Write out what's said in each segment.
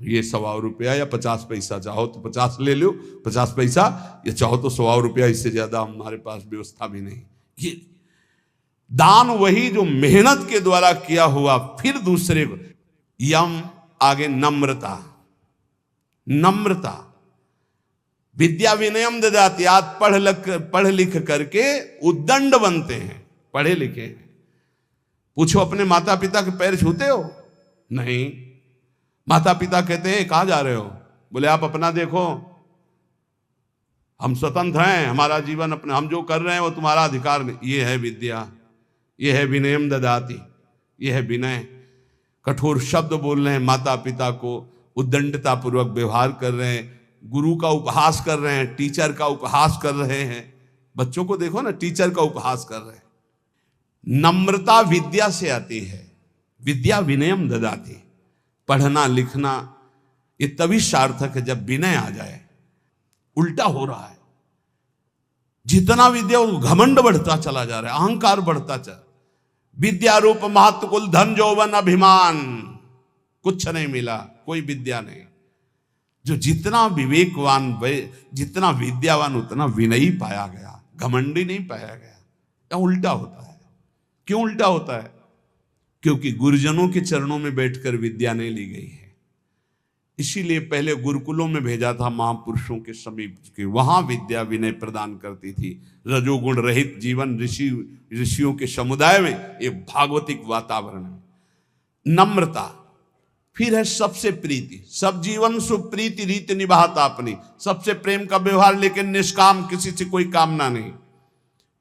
ये 125 रुपया या 50 पैसा, चाहो तो 50 ले लो 50 पैसा, या चाहो तो 125 रुपया, इससे ज्यादा हमारे पास व्यवस्था भी नहीं। ये दान वही जो मेहनत के द्वारा किया हुआ। फिर दूसरे को यम, आगे नम्रता। नम्रता विद्या विनयम ददाति। आज पढ़ लिख करके उद्दंड बनते हैं, पढ़े लिखे हैं। पूछो अपने माता पिता के पैर छूते हो? नहीं। माता पिता कहते हैं कहां जा रहे हो? बोले आप अपना देखो, हम स्वतंत्र हैं, हमारा जीवन अपने, हम जो कर रहे हैं वो तुम्हारा अधिकार नहीं। ये है विद्या, ये है विनयम ददाति, ये है विनय। कठोर शब्द बोल रहे हैं माता पिता को, उद्दंडता पूर्वक व्यवहार कर रहे हैं, गुरु का उपहास कर रहे हैं, टीचर का उपहास कर रहे हैं। बच्चों को देखो ना, टीचर का उपहास कर रहे हैं। नम्रता विद्या से आती है। विद्या विनयम ददाति। पढ़ना लिखना ये तभी सार्थक है जब विनय आ जाए। उल्टा हो रहा है, जितना विद्या घमंड बढ़ता चला जा रहा है, अहंकार बढ़ता चला। विद्या रूप महत्व कुल धन जौवन अभिमान, कुछ नहीं मिला, कोई विद्या नहीं। जो जितना विवेकवान, जितना विद्यावान, उतना विनयी पाया गया, घमंडी नहीं पाया गया। या उल्टा होता है। क्यों उल्टा होता है? क्योंकि गुरुजनों के चरणों में बैठकर विद्या नहीं ली गई है। इसीलिए पहले गुरुकुलों में भेजा था महापुरुषों के समीप के, वहां विद्या विनय प्रदान करती थी। रजोगुण रहित जीवन, ऋषियों के समुदाय में एक भागवतिक वातावरण है। नम्रता। फिर है सबसे प्रीति। सब जीवन सुप्रीति रीत निभाता अपनी। सबसे प्रेम का व्यवहार, लेकिन निष्काम, किसी से कोई कामना नहीं।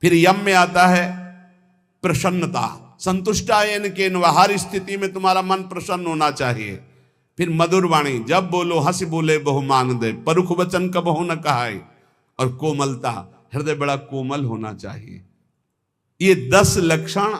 फिर यम में आता है प्रसन्नता। संतुष्टायन के, हर स्थिति में तुम्हारा मन प्रसन्न होना चाहिए। फिर मधुर वाणी, जब बोलो हंस बोले बहु मान दे, परुख वचन कबहु न कहाय। और कोमलता, हृदय बड़ा कोमल होना चाहिए। ये 10 लक्षण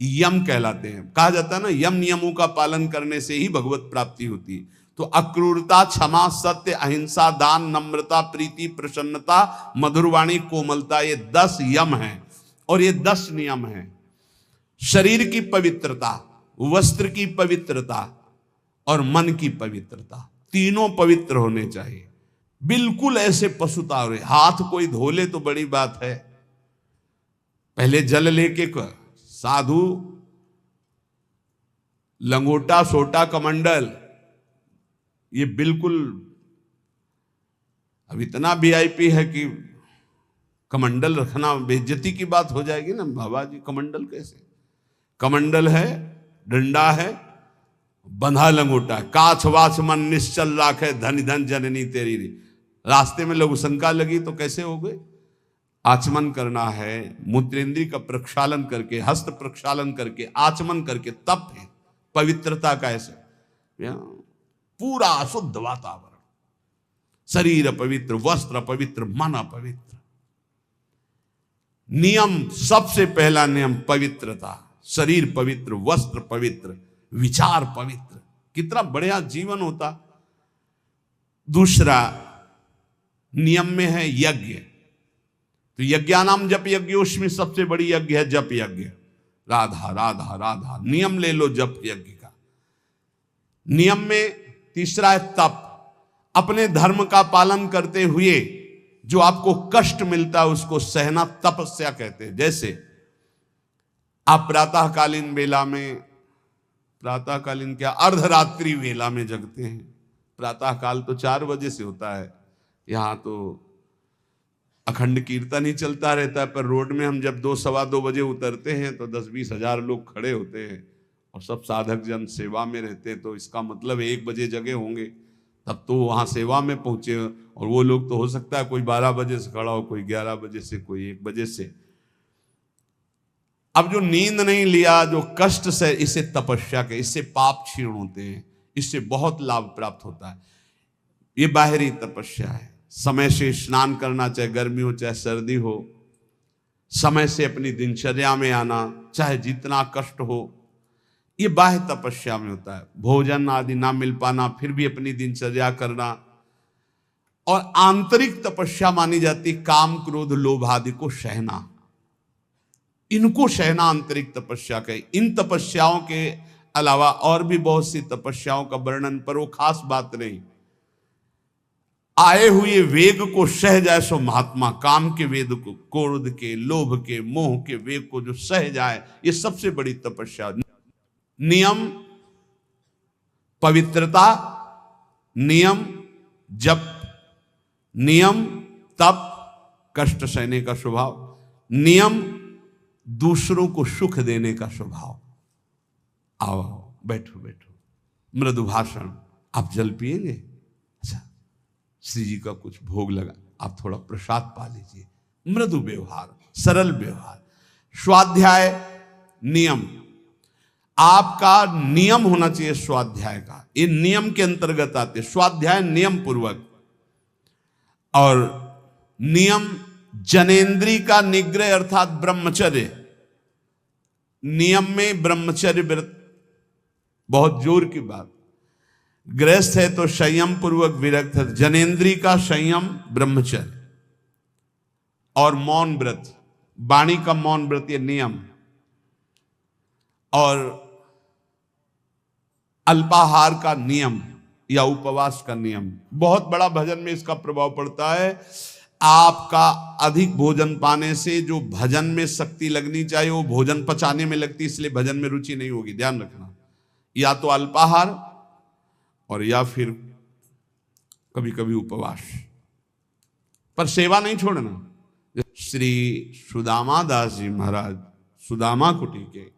यम कहलाते हैं। कहा जाता है ना, यम नियमों का पालन करने से ही भगवत प्राप्ति होती है। तो अक्रूरता, क्षमा, सत्य, अहिंसा, दान, नम्रता, प्रीति, प्रसन्नता, मधुरवाणी, कोमलता, ये 10 यम हैं और ये 10 नियम हैं। शरीर की पवित्रता, वस्त्र की पवित्रता और मन की पवित्रता, तीनों पवित्र होने चाहिए। बिल्कुल ऐसे पशुता हो रहे, हाथ कोई धो ले तो बड़ी बात है। पहले जल लेके साधु लंगोटा, सोटा, कमंडल, ये बिल्कुल अब इतना वीआईपी है कि कमंडल रखना बेइज्जती की बात हो जाएगी ना। बाबा जी कमंडल कैसे? कमंडल है, डंडा है, बंधा लंगोटा, काछ वाछ मन निश्चल राखे, धन धन जननी तेरी। रास्ते में लघु शंका लगी तो कैसे हो गए? आचमन करना है, मूत्रेंद्रिय का प्रक्षालन करके, हस्त प्रक्षालन करके, आचमन करके, तप है पवित्रता का। ऐसे पूरा शुद्ध वातावरण, शरीर पवित्र, वस्त्र पवित्र, मन पवित्र। नियम, सबसे पहला नियम पवित्रता। शरीर पवित्र, वस्त्र पवित्र, विचार पवित्र, कितना बढ़िया जीवन होता। दूसरा नियम में है यज्ञ। तो यज्ञानाम जप यज्ञ, उसमें सबसे बड़ी यज्ञ है जप यज्ञ। राधा राधा राधा, नियम ले लो जप यज्ञ का। नियम में तीसरा है तप। अपने धर्म का पालन करते हुए जो आपको कष्ट मिलता है उसको सहना तपस्या कहते हैं। जैसे आप प्रातःकालीन वेला में, प्रातःकालीन क्या, अर्धरात्रि वेला में जगते हैं। प्रातःकाल तो 4 बजे से होता है, यहाँ तो अखंड कीर्तन ही चलता रहता है। पर रोड में हम जब 2 सवा 2 बजे उतरते हैं तो 10-20 हजार लोग खड़े होते हैं और सब साधक जन सेवा में रहते हैं। तो इसका मतलब 1 बजे जगे होंगे, तब तो वहाँ सेवा में पहुंचे। और वो लोग तो हो सकता है कोई 12 बजे से खड़ा हो, कोई 11 बजे से, कोई 1 बजे से। अब जो नींद नहीं लिया, जो कष्ट से, इसे तपस्या के, इससे पाप क्षीण होते हैं, इससे बहुत लाभ प्राप्त होता है। ये बाहरी तपस्या है। समय से स्नान करना, चाहे गर्मी हो चाहे सर्दी हो, समय से अपनी दिनचर्या में आना, चाहे जितना कष्ट हो, ये बाह्य तपस्या में होता है। भोजन आदि ना मिल पाना, फिर भी अपनी दिनचर्या करना। और आंतरिक तपस्या मानी जाती काम, क्रोध, लोभ आदि को सहना। इनको सहना आंतरिक तपस्या कहे। इन तपस्याओं के अलावा और भी बहुत सी तपस्याओं का वर्णन, पर वो खास बात नहीं। आए हुए वेग को सह जाए सो महात्मा, काम के वेग को, क्रोध के, लोभ के, मोह के वेग को जो सह जाए, ये सबसे बड़ी तपस्या। नियम पवित्रता, नियम जप, नियम तप, कष्ट सहने का स्वभाव, नियम दूसरों को सुख देने का स्वभाव। आओ बैठो बैठो, मृदु भाषण। आप जल पिएंगे? अच्छा, श्री जी का कुछ भोग लगा, आप थोड़ा प्रसाद पा लीजिए। मृदु व्यवहार, सरल व्यवहार। स्वाध्याय नियम, आपका नियम होना चाहिए स्वाध्याय का। ये नियम के अंतर्गत आते, स्वाध्याय नियम पूर्वक। और नियम जनेन्द्री का निग्रह अर्थात ब्रह्मचर्य। नियम में ब्रह्मचर्य व्रत बहुत जोर की बात। गृहस्थ है तो संयम पूर्वक विरक्त है, जनेन्द्री का संयम ब्रह्मचर्य। और मौन व्रत, वाणी का मौन व्रत, ये नियम। और अल्पाहार का नियम या उपवास का नियम। बहुत बड़ा भजन में इसका प्रभाव पड़ता है। आपका अधिक भोजन पाने से जो भजन में शक्ति लगनी चाहिए वो भोजन पचाने में लगती, इसलिए भजन में रुचि नहीं होगी, ध्यान रखना। या तो अल्पाहार और या फिर कभी कभी उपवास, पर सेवा नहीं छोड़ना। श्री सुदामा दास जी महाराज सुदामा कुटी के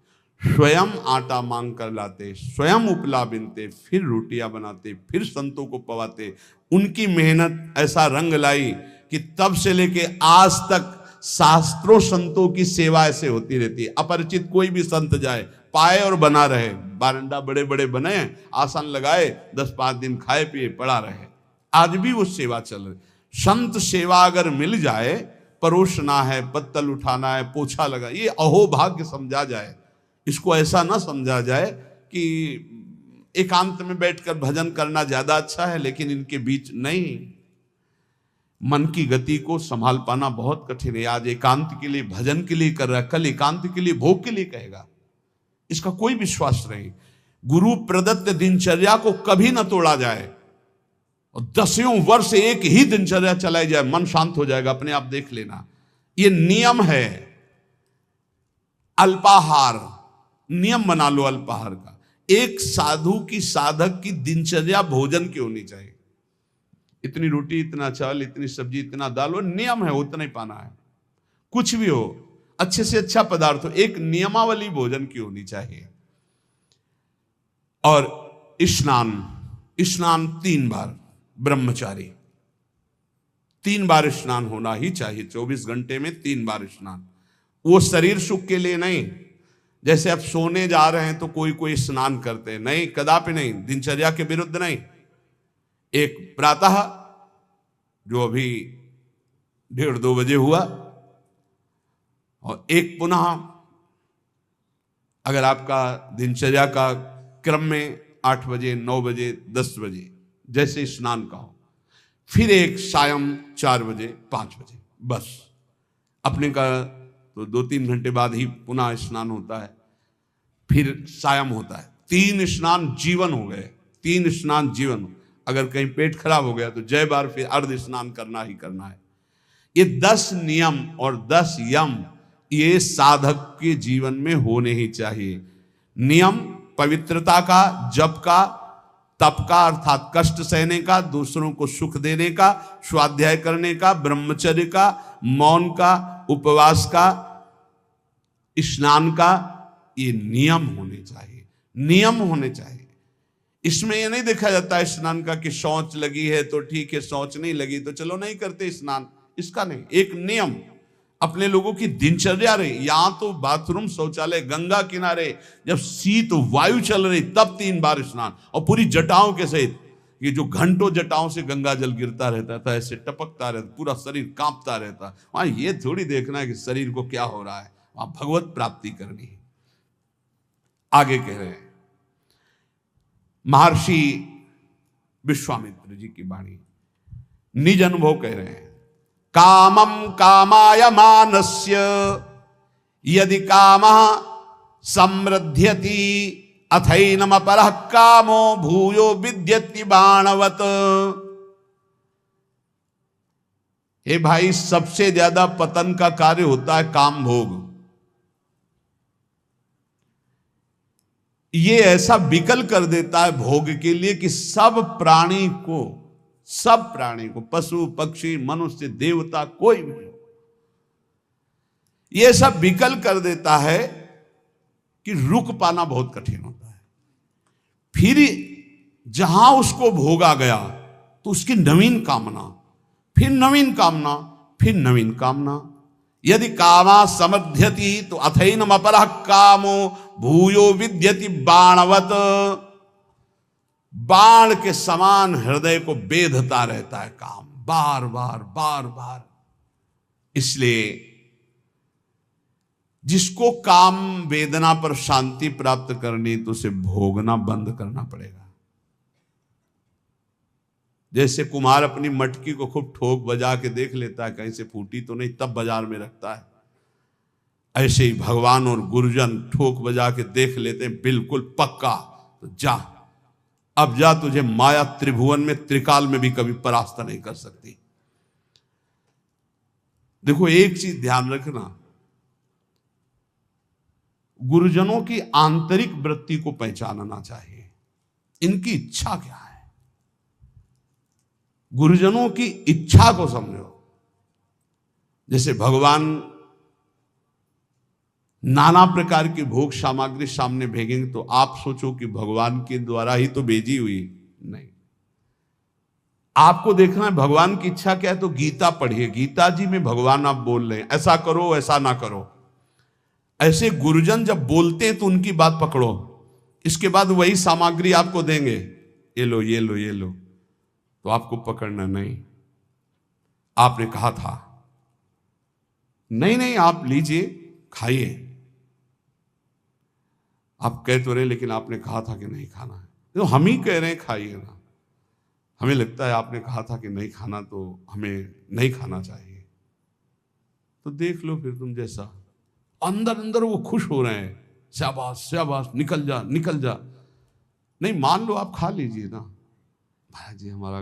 स्वयं आटा मांग कर लाते, स्वयं उपला बिनते, फिर रोटियां बनाते, फिर संतों को पवाते। उनकी मेहनत ऐसा रंग लाई कि तब से लेके आज तक शास्त्रों संतों की सेवा ऐसे होती रहती है। अपरिचित कोई भी संत जाए, पाए और बना रहे। बारंडा बड़े बड़े बने, आसन लगाए, 10-5 दिन खाए पिए पड़ा रहे। आज भी वो सेवा चल रही। संत सेवा अगर मिल जाए, परोसना है, पत्तल उठाना है, पोछा लगा, ये अहोभाग्य समझा जाए। इसको ऐसा ना समझा जाए कि एकांत में बैठकर भजन करना ज्यादा अच्छा है, लेकिन इनके बीच नहीं। मन की गति को संभाल पाना बहुत कठिन है। आज एकांत के लिए भजन के लिए कर रहा है, कल एकांत के लिए भोग के लिए कहेगा, इसका कोई विश्वास नहीं। गुरु प्रदत्त दिनचर्या को कभी ना तोड़ा जाए। और 10 वर्ष एक ही दिनचर्या चलाई जाए, मन शांत हो जाएगा, अपने आप देख लेना। ये नियम है। अल्पाहार नियम बना लो अल्पाहार का। एक साधु की, साधक की दिनचर्या भोजन की होनी चाहिए। इतनी रोटी, इतना चावल, इतनी सब्जी, इतना दाल, वो नियम है, उतना ही पाना है। कुछ भी हो, अच्छे से अच्छा पदार्थ हो, एक नियमावली भोजन की होनी चाहिए। और स्नान 3 बार, ब्रह्मचारी 3 बार स्नान होना ही चाहिए। 24 घंटे में 3 बार स्नान। वो शरीर सुख के लिए नहीं, जैसे आप सोने जा रहे हैं तो कोई स्नान करते हैं, नहीं, कदापि नहीं, दिनचर्या के विरुद्ध नहीं। एक प्रातः जो अभी 1:30-2 बजे हुआ, और एक पुनः अगर आपका दिनचर्या का क्रम में 8 बजे, 9 बजे, 10 बजे जैसे स्नान का हो, फिर एक सायं 4 बजे, 5 बजे, बस। अपने का तो 2-3 घंटे बाद ही पुनः स्नान होता है, फिर सायं होता है। 3 स्नान जीवन हो गए, 3 स्नान जीवन। अगर कहीं पेट खराब हो गया तो जय बार फिर अर्ध स्नान करना ही करना है। ये 10 नियम और 10 यम, ये साधक के जीवन में होने ही चाहिए। नियम पवित्रता का, जप का, तप का अर्थात कष्ट सहने का, दूसरों को सुख देने का, स्वाध्याय करने का, ब्रह्मचर्य का, मौन का, उपवास का, स्नान का, ये नियम होने चाहिए। नियम होने चाहिए। इसमें ये नहीं देखा जाता है स्नान का कि शौच लगी है तो ठीक है, शौच नहीं लगी तो चलो नहीं करते स्नान, इसका नहीं। एक नियम अपने लोगों की दिनचर्या रही। यहां तो बाथरूम, शौचालय, गंगा किनारे जब शीत वायु चल रही तब 3 बार स्नान, और पूरी जटाओं के सहित। ये जो घंटों जटाओं से गंगा जल गिरता रहता था, ऐसे टपकता रहता, पूरा शरीर कांपता रहता। वहां ये थोड़ी देखना है कि शरीर को क्या हो रहा है, वहां भगवत प्राप्ति करनी है। आगे कह रहे हैं महर्षि विश्वामित्र जी की वाणी, निज अनुभव कह रहे हैं। कामम कामाय मानस्य यदि कामः समृद्ध्यति अथैनम अपरः कामो भूयो विद्यति बाणवत। हे भाई, सबसे ज्यादा पतन का कार्य होता है काम भोग। ये ऐसा विकल कर देता है भोग के लिए कि सब प्राणी को पशु पक्षी मनुष्य देवता कोई भी हो, ये सब विकल कर देता है कि रुक पाना बहुत कठिन होता है। फिर जहां उसको भोगा गया तो उसकी नवीन कामना, फिर नवीन कामना, फिर नवीन कामना। यदि कामा समध्यति तो अथैनम अपरः कामो भूयो विद्यति बाणवत। बाण के समान हृदय को बेधता रहता है काम, बार बार बार बार। इसलिए जिसको काम वेदना पर शांति प्राप्त करनी तो उसे भोगना बंद करना पड़ेगा। जैसे कुम्हार अपनी मटकी को खूब ठोक बजा के देख लेता है कहीं से फूटी तो नहीं, तब बाजार में रखता है, ऐसे ही भगवान और गुरुजन ठोक बजा के देख लेते हैं बिल्कुल पक्का, तो जा, अब जा, तुझे माया त्रिभुवन में त्रिकाल में भी कभी परास्त नहीं कर सकती। देखो एक चीज ध्यान रखना, गुरुजनों की आंतरिक वृत्ति को पहचानना चाहिए, इनकी इच्छा क्या है। गुरुजनों की इच्छा को समझो। जैसे भगवान नाना प्रकार की भोग सामग्री सामने भेजेंगे तो आप सोचो कि भगवान के द्वारा ही तो भेजी हुई, नहीं। आपको देखना है भगवान की इच्छा क्या है, तो गीता पढ़िए, गीता जी में भगवान आप बोल रहे हैं ऐसा करो ऐसा ना करो। ऐसे गुरुजन जब बोलते हैं तो उनकी बात पकड़ो, इसके बाद वही सामग्री आपको देंगे, ये लो ये लो ये लो, तो आपको पकड़ना नहीं। आपने कहा था, नहीं नहीं आप लीजिए खाइए, आप कह तो रहे लेकिन आपने कहा था कि नहीं खाना है, तो हम ही कह रहे हैं खाइए ना। हमें लगता है आपने कहा था कि नहीं खाना तो हमें नहीं खाना चाहिए, तो देख लो फिर तुम जैसा। अंदर अंदर वो खुश हो रहे हैं, शाबाश शाबाश, निकल जा निकल जा। नहीं मान लो आप खा लीजिए ना, भाई जी हमारा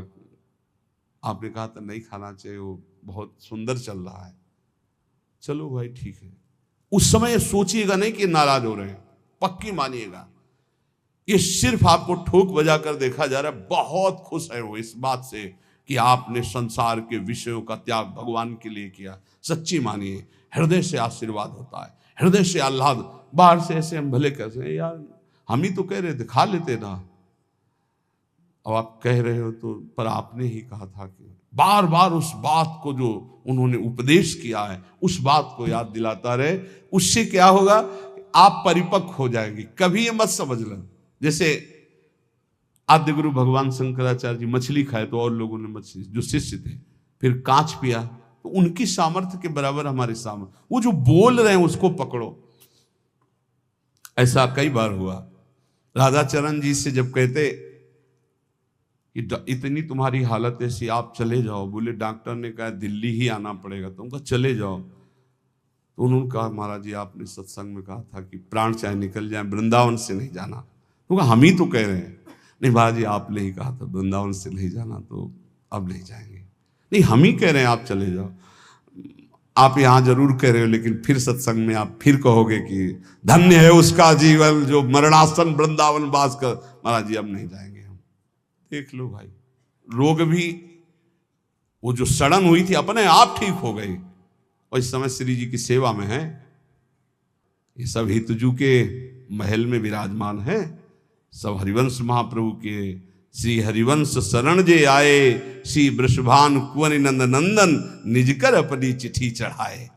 आपने कहा था नहीं खाना चाहिए, वो बहुत सुंदर चल रहा है, चलो भाई ठीक है। उस समय सोचिएगा नहीं कि नाराज हो रहे हैं, पक्की मानिएगा ये सिर्फ आपको ठोक बजा कर देखा जा रहा है। बहुत खुश है वो इस बात से कि आपने संसार के विषयों का त्याग भगवान के लिए किया। सच्ची मानिए, हृदय से आशीर्वाद होता है, हृदय से आह्लाद। बाहर से ऐसे हम भले कैसे हैं यार, हम ही तो कह रहे थे खा लेते ना, अब आप कह रहे हो तो, पर आपने ही कहा था कि बार बार उस बात को जो उन्होंने उपदेश किया है उस बात को याद दिलाता रहे। उससे क्या होगा, आप परिपक्व हो जाएंगे। कभी ये मत समझ लो जैसे आद्य गुरु भगवान शंकराचार्य जी मछली खाए तो और लोगों ने मछली, जो शिष्य थे, फिर कांच पिया, तो उनकी सामर्थ्य के बराबर हमारी सामर्थ्य। वो जो बोल रहे हैं उसको पकड़ो। ऐसा कई बार हुआ। राधाचरण जी से जब कहते कि इतनी तुम्हारी हालत ऐसी, आप चले जाओ, बोले डॉक्टर ने कहा दिल्ली ही आना पड़ेगा, तो उनका चले जाओ। तो उन्होंने कहा महाराज जी आपने सत्संग में कहा था कि प्राण चाहे निकल जाए वृंदावन से नहीं जाना। तो हम ही तो कह रहे हैं, नहीं महाराज जी आपने ही कहा था वृंदावन से नहीं जाना, तो अब नहीं जाएंगे। नहीं हम ही कह रहे हैं आप चले जाओ। आप यहाँ जरूर कह रहे हो लेकिन फिर सत्संग में आप फिर कहोगे कि धन्य है उसका जीवन जो मरणासन वृंदावन वास कर। महाराज जी अब नहीं जाएंगे हम। देख लो भाई, रोग भी वो जो सड़न हुई थी अपने आप ठीक हो गई, और इस समय श्री जी की सेवा में है। ये सब हितजू के महल में विराजमान है, सब हरिवंश महाप्रभु के। श्री हरिवंश शरण जे आए, श्री वृषभान कुंवर नंद नंदन, निज कर अपनी चिट्ठी चढ़ाए।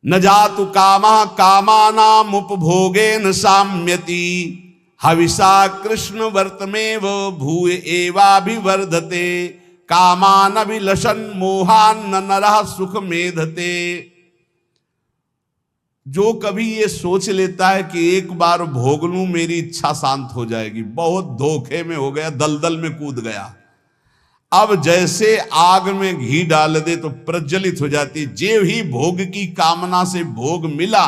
न जातु कामा कामानाम उपभोगे न साम्यति, हविषा कृष्ण वर्तमेव भूय एवाभिवर्धते, कामान अभिलषन् मोहान न नरः सुख मेधते। जो कभी ये सोच लेता है कि एक बार भोग लूं मेरी इच्छा शांत हो जाएगी, बहुत धोखे में हो गया, दलदल में कूद गया। अब जैसे आग में घी डाल दे तो प्रज्वलित हो जाती। जे ही भोग की कामना से भोग मिला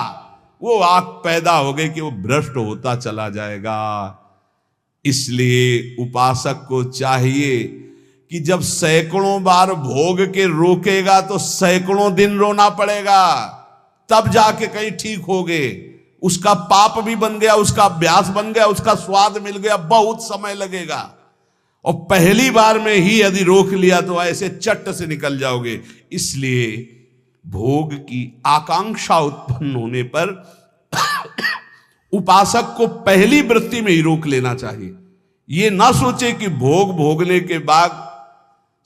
वो आग पैदा हो गई कि वो भ्रष्ट होता चला जाएगा। इसलिए उपासक को चाहिए कि जब सैकड़ों बार भोग के रोकेगा तो सैकड़ों दिन रोना पड़ेगा, तब जाके कहीं ठीक हो गए। उसका पाप भी बन गया, उसका अभ्यास बन गया, उसका स्वाद मिल गया, बहुत समय लगेगा। और पहली बार में ही यदि रोक लिया तो ऐसे चट से निकल जाओगे। इसलिए भोग की आकांक्षा उत्पन्न होने पर उपासक को पहली वृत्ति में ही रोक लेना चाहिए। ये ना सोचे कि भोग भोगने के बाद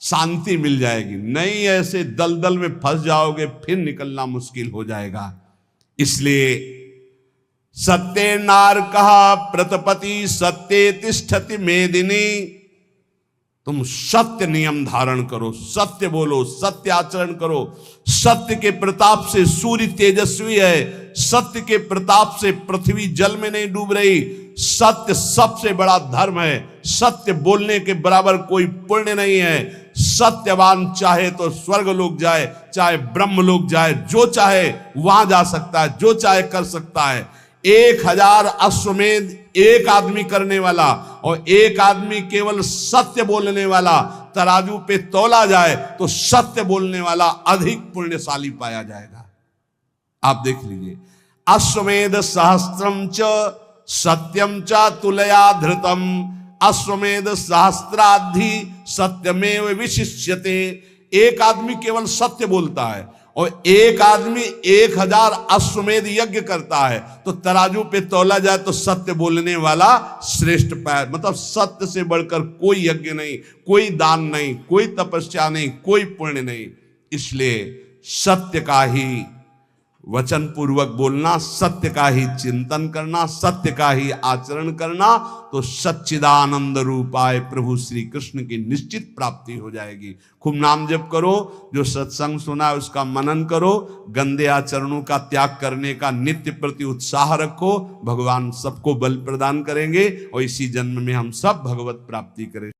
शांति मिल जाएगी, नहीं, ऐसे दलदल में फंस जाओगे, फिर निकलना मुश्किल हो जाएगा। इसलिए सत्य नार कहा प्रतपति सत्य तिष्ठति मेदिनी, तुम सत्य नियम धारण करो, सत्य बोलो, सत्य आचरण करो। सत्य के प्रताप से सूर्य तेजस्वी है, सत्य के प्रताप से पृथ्वी जल में नहीं डूब रही। सत्य सबसे बड़ा धर्म है, सत्य बोलने के बराबर कोई पुण्य नहीं है। सत्यवान चाहे तो स्वर्ग लोक जाए, चाहे ब्रह्म लोक जाए, जो चाहे वहां जा सकता है, जो चाहे कर सकता है। 1000 अश्वमेध एक आदमी करने वाला और एक आदमी केवल सत्य बोलने वाला तराजू पे तोला जाए तो सत्य बोलने वाला अधिक पुण्यशाली पाया जाएगा। आप देख लीजिए, अश्वमेध सहस्त्रम च सत्यम च तुलया धृतम, अश्वमेध सहस्त्राधि सत्यमेव विशिष्यते। एक आदमी केवल सत्य बोलता है और एक आदमी 1000 अश्वमेध यज्ञ करता है, तो तराजू पे तौला जाए तो सत्य बोलने वाला श्रेष्ठ पाया। मतलब सत्य से बढ़कर कोई यज्ञ नहीं, कोई दान नहीं, कोई तपस्या नहीं, कोई पुण्य नहीं। इसलिए सत्य का ही वचन पूर्वक बोलना, सत्य का ही चिंतन करना, सत्य का ही आचरण करना, तो सच्चिदानंद रूपाय प्रभु श्री कृष्ण की निश्चित प्राप्ति हो जाएगी। खूब नाम जप करो, जो सत्संग सुना है उसका मनन करो, गंदे आचरणों का त्याग करने का नित्य प्रति उत्साह रखो। भगवान सबको बल प्रदान करेंगे और इसी जन्म में हम सब भगवत प्राप्ति करें।